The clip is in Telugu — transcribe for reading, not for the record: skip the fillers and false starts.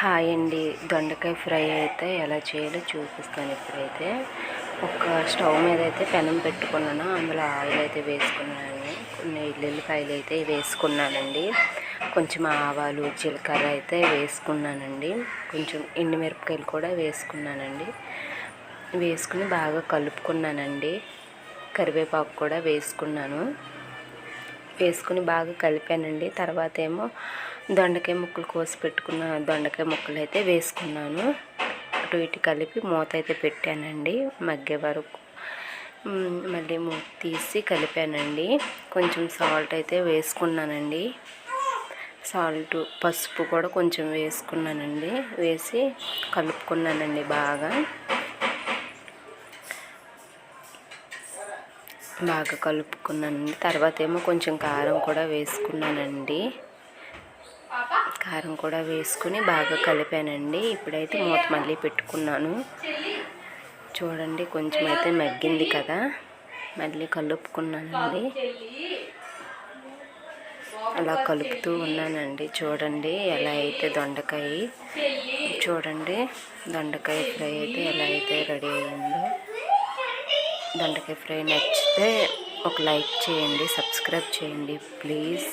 హాయ్ అండి. దొండకాయ ఫ్రై అయితే ఎలా చేయాలో చూపిస్తాను. ఇప్పుడైతే ఒక స్టవ్ మీద అయితే పెనం పెట్టుకున్నాను. అందులో ఆయిల్ అయితే వేసుకున్నాను. కొన్ని ఎల్లుల్లిపాయలు అయితే వేసుకున్నానండి. కొంచెం ఆవాలు, జీలకర్ర అయితే వేసుకున్నానండి. కొంచెం ఎండుమిరపకాయలు కూడా వేసుకున్నానండి. వేసుకుని బాగా కలుపుకున్నానండి. కరివేపాకు కూడా వేసుకున్నాను. వేసుకుని బాగా కలిపానండి. తర్వాత ఏమో దొండకాయ ముక్కలు కోసి పెట్టుకున్న దొండకాయ ముక్కలు అయితే వేసుకున్నాను. అటు ఇటు కలిపి మూత అయితే పెట్టానండి మగ్గే వరకు. మళ్ళీ మూత తీసి కలిపానండి. కొంచెం సాల్ట్ అయితే వేసుకున్నానండి. సాల్ట్, పసుపు కూడా కొంచెం వేసుకున్నానండి. వేసి కలుపుకున్నానండి బాగా కలుపుకున్నానండి. తర్వాత ఏమో కొంచెం కారం కూడా వేసుకున్నానండి. కారం కూడా వేసుకుని బాగా కలిపానండి. ఇప్పుడైతే మూత మళ్ళీ పెట్టుకున్నాను. చూడండి, కొంచెం అయితే మగ్గింది కదా, మళ్ళీ కలుపుకున్నానండి. అలా కలుపుతూ ఉన్నానండి. చూడండి ఎలా అయితే దొండకాయ ఫ్రై అయితే ఎలా అయితే రెడీ అయిందో. దొండకాయ ఫ్రై నచ్చితే ఒక లైక్ చేయండి, సబ్స్క్రైబ్ చేయండి ప్లీజ్.